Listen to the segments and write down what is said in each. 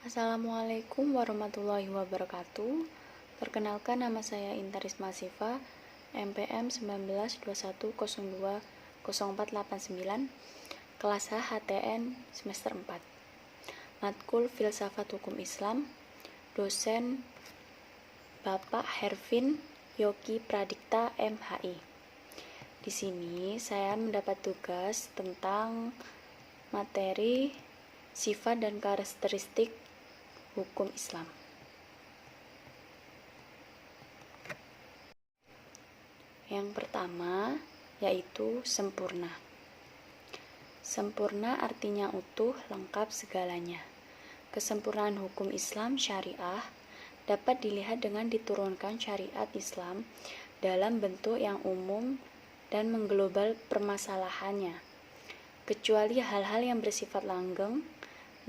Assalamualaikum warahmatullahi wabarakatuh. Perkenalkan, nama saya Inta Risma Sifa, MPM 1921020489, kelas H HTN semester 4. Matkul Filsafat Hukum Islam, dosen Bapak Hervin Yogi Pradikta MHI. Di sini saya mendapat tugas tentang materi sifat dan karakteristik hukum Islam. Yang pertama yaitu sempurna. Sempurna artinya utuh, lengkap segalanya. Kesempurnaan hukum Islam syariah dapat dilihat dengan diturunkan syariat Islam dalam bentuk yang umum dan mengglobal permasalahannya. Kecuali hal-hal yang bersifat langgeng,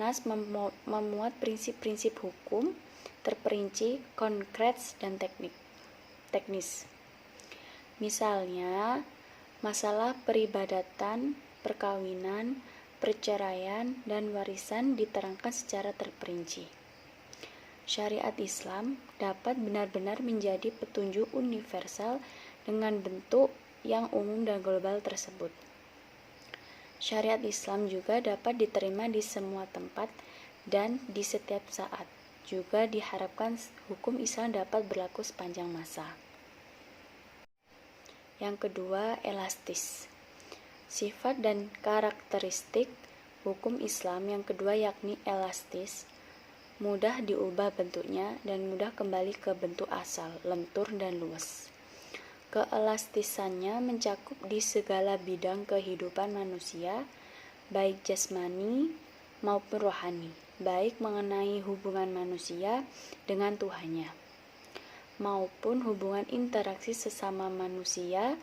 Nas memuat prinsip-prinsip hukum terperinci, konkret, dan teknis. Misalnya, masalah peribadatan, perkawinan, perceraian, dan warisan diterangkan secara terperinci. Syariat Islam dapat benar-benar menjadi petunjuk universal dengan bentuk yang umum dan global tersebut. Syariat Islam juga dapat diterima di semua tempat dan di setiap saat. Juga diharapkan hukum Islam dapat berlaku sepanjang masa. Yang kedua, elastis. Sifat dan karakteristik hukum Islam yang kedua yakni elastis, mudah diubah bentuknya dan mudah kembali ke bentuk asal, lentur dan luas. Keelastisannya mencakup di segala bidang kehidupan manusia, baik jasmani maupun rohani, baik mengenai hubungan manusia dengan Tuhannya, maupun hubungan interaksi sesama manusia,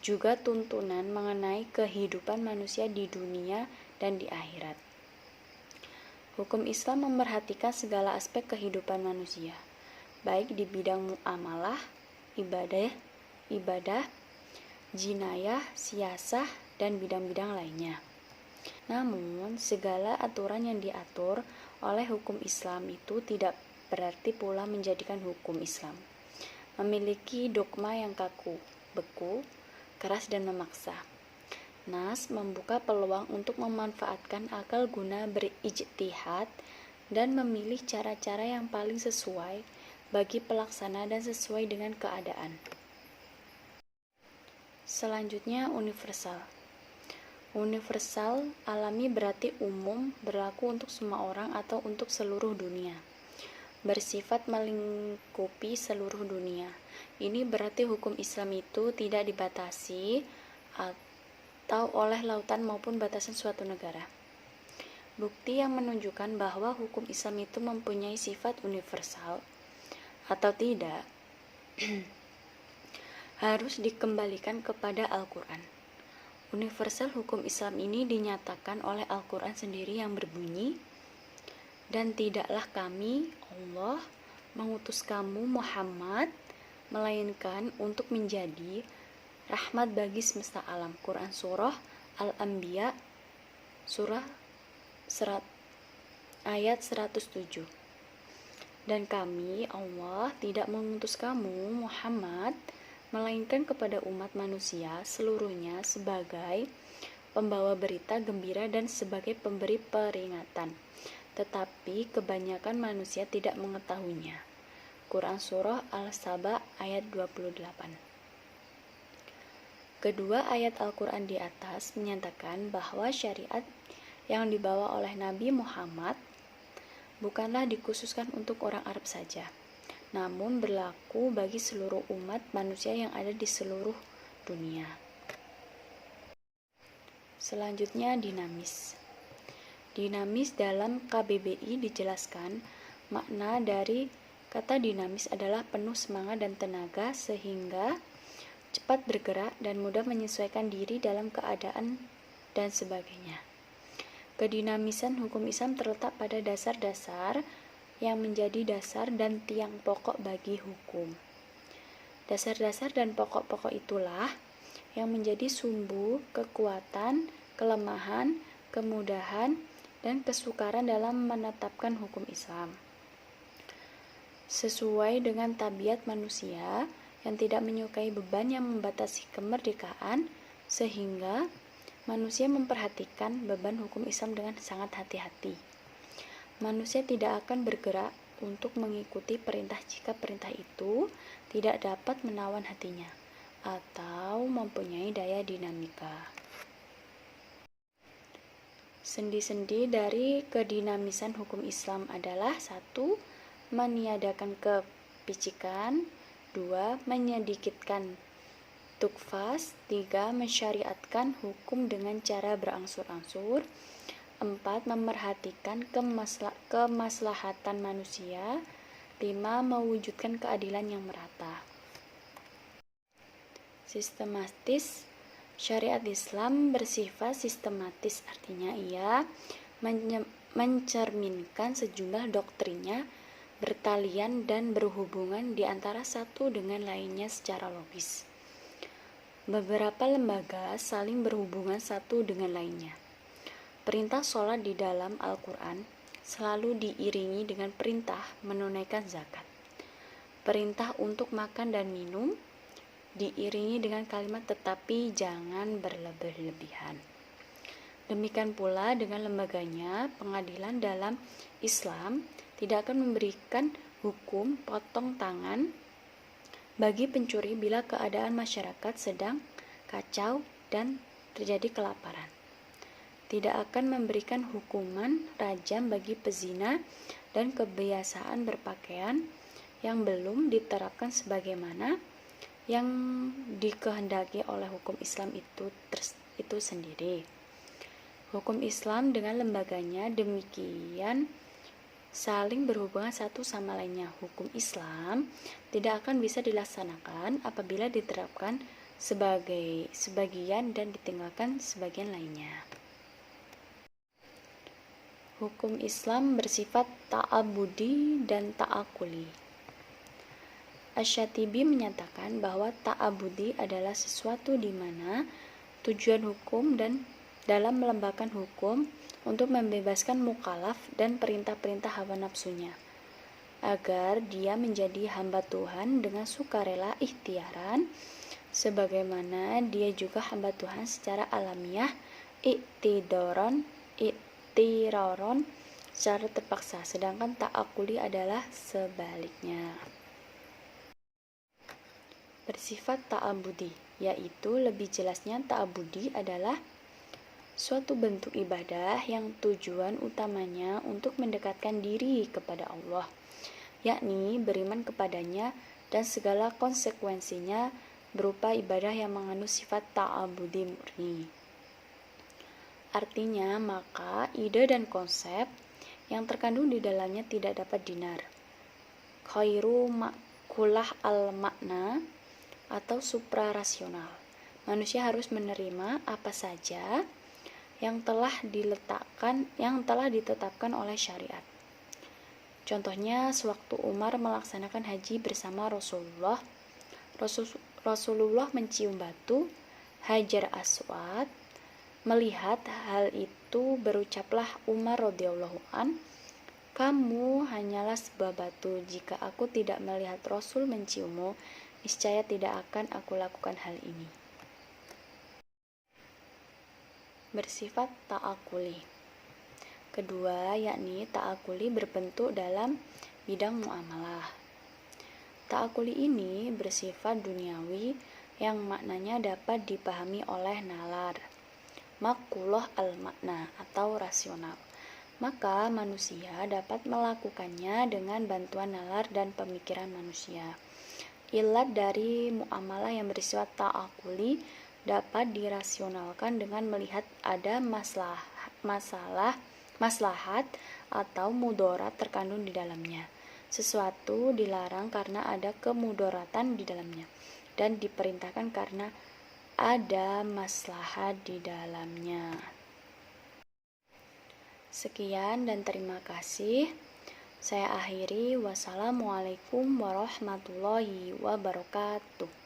juga tuntunan mengenai kehidupan manusia di dunia dan di akhirat. Hukum Islam memerhatikan segala aspek kehidupan manusia, baik di bidang muamalah, ibadah, jinayah, siasah, dan bidang-bidang lainnya. Namun, segala aturan yang diatur oleh hukum Islam itu tidak berarti pula menjadikan hukum Islam memiliki dogma yang kaku, beku, keras, dan memaksa. Nas membuka peluang untuk memanfaatkan akal guna berijtihad dan memilih cara-cara yang paling sesuai bagi pelaksana dan sesuai dengan keadaan. Selanjutnya, universal. Universal alami berarti umum, berlaku untuk semua orang atau untuk seluruh dunia. Bersifat melingkupi seluruh dunia. Ini berarti hukum Islam itu tidak dibatasi atau oleh lautan maupun batasan suatu negara. Bukti yang menunjukkan bahwa hukum Islam itu mempunyai sifat universal atau tidak harus dikembalikan kepada Al-Quran. Universal hukum Islam ini dinyatakan oleh Al-Quran sendiri yang berbunyi, "Dan tidaklah kami, Allah, mengutus kamu Muhammad, melainkan untuk menjadi rahmat bagi semesta alam." Quran Surah Al-Anbiya, Surah ayat 107. Dan kami, Allah, tidak mengutus kamu Muhammad, melainkan kepada umat manusia seluruhnya sebagai pembawa berita gembira dan sebagai pemberi peringatan. Tetapi kebanyakan manusia tidak mengetahuinya. Quran Surah Al-Saba ayat 28. Kedua ayat Al-Quran di atas menyatakan bahwa syariat yang dibawa oleh Nabi Muhammad bukanlah dikhususkan untuk orang Arab saja, namun berlaku bagi seluruh umat manusia yang ada di seluruh dunia. Selanjutnya, dinamis. Dinamis dalam KBBI dijelaskan, makna dari kata dinamis adalah penuh semangat dan tenaga sehingga cepat bergerak dan mudah menyesuaikan diri dalam keadaan dan sebagainya. Kedinamisan hukum Islam terletak pada dasar-dasar yang menjadi dasar dan tiang pokok bagi hukum. Dasar-dasar dan pokok-pokok itulah yang menjadi sumbu kekuatan, kelemahan, kemudahan, dan kesukaran dalam menetapkan hukum Islam. Sesuai dengan tabiat manusia yang tidak menyukai beban yang membatasi kemerdekaan, sehingga manusia memperhatikan beban hukum Islam dengan sangat hati-hati. Manusia tidak akan bergerak untuk mengikuti perintah jika perintah itu tidak dapat menawan hatinya atau mempunyai daya dinamika. Sendi-sendi dari kedinamisan hukum Islam adalah 1. Meniadakan kepicikan, 2. Menyedikitkan tukfas, 3. Mensyariatkan hukum dengan cara berangsur-angsur, 4. Memerhatikan kemaslahatan manusia, 5. Mewujudkan keadilan yang merata. Sistematis. Syariat Islam bersifat sistematis, artinya ia mencerminkan sejumlah doktrinnya bertalian dan berhubungan di antara satu dengan lainnya secara logis. Beberapa lembaga saling berhubungan satu dengan lainnya. Perintah sholat di dalam Al-Quran selalu diiringi dengan perintah menunaikan zakat. Perintah untuk makan dan minum diiringi dengan kalimat tetapi jangan berlebih-lebihan. Demikian pula dengan lembaganya, pengadilan dalam Islam tidak akan memberikan hukum potong tangan bagi pencuri bila keadaan masyarakat sedang kacau dan terjadi kelaparan. Tidak akan memberikan hukuman rajam bagi pezina dan kebiasaan berpakaian yang belum diterapkan sebagaimana yang dikehendaki oleh hukum Islam itu sendiri. Hukum Islam dengan lembaganya demikian saling berhubungan satu sama lainnya. Hukum Islam tidak akan bisa dilaksanakan apabila diterapkan sebagian dan ditinggalkan sebagian lainnya. Hukum Islam bersifat ta'abudi dan ta'akuli. Asy-Syatibi menyatakan bahwa ta'abudi adalah sesuatu di mana tujuan hukum dan dalam melembagkan hukum untuk membebaskan mukallaf dan perintah-perintah hawa nafsunya, agar dia menjadi hamba Tuhan dengan sukarela ikhtiaran, sebagaimana dia juga hamba Tuhan secara alamiah, iktiraron secara terpaksa, sedangkan ta'akuli adalah sebaliknya. Bersifat ta'abudi, yaitu lebih jelasnya ta'abudi adalah suatu bentuk ibadah yang tujuan utamanya untuk mendekatkan diri kepada Allah, yakni beriman kepadanya dan segala konsekuensinya berupa ibadah yang mengandung sifat ta'abudi murni. Artinya, maka ide dan konsep yang terkandung di dalamnya tidak dapat dinar. Khairu makulah al-makna atau suprarasional. Manusia harus menerima apa saja yang telah ditetapkan oleh syariat. Contohnya, sewaktu Umar melaksanakan haji bersama Rasulullah mencium batu Hajar Aswad. Melihat hal itu, berucaplah Umar radhiyallahu an, "Kamu hanyalah sebuah batu. Jika aku tidak melihat Rasul menciummu, niscaya tidak akan aku lakukan hal ini." Bersifat ta'akuli. Kedua, yakni ta'akuli berbentuk dalam bidang muamalah. Ta'akuli ini bersifat duniawi yang maknanya dapat dipahami oleh nalar, makulah al-makna atau rasional. Maka manusia dapat melakukannya dengan bantuan nalar dan pemikiran manusia. Ilat dari muamalah yang bersifat ta'akuli dapat dirasionalkan dengan melihat ada maslahat atau mudarat terkandung di dalamnya. Sesuatu dilarang karena ada kemudaratan di dalamnya, dan diperintahkan karena ada maslahat di dalamnya. Sekian dan terima kasih. Saya akhiri. Wassalamualaikum warahmatullahi wabarakatuh.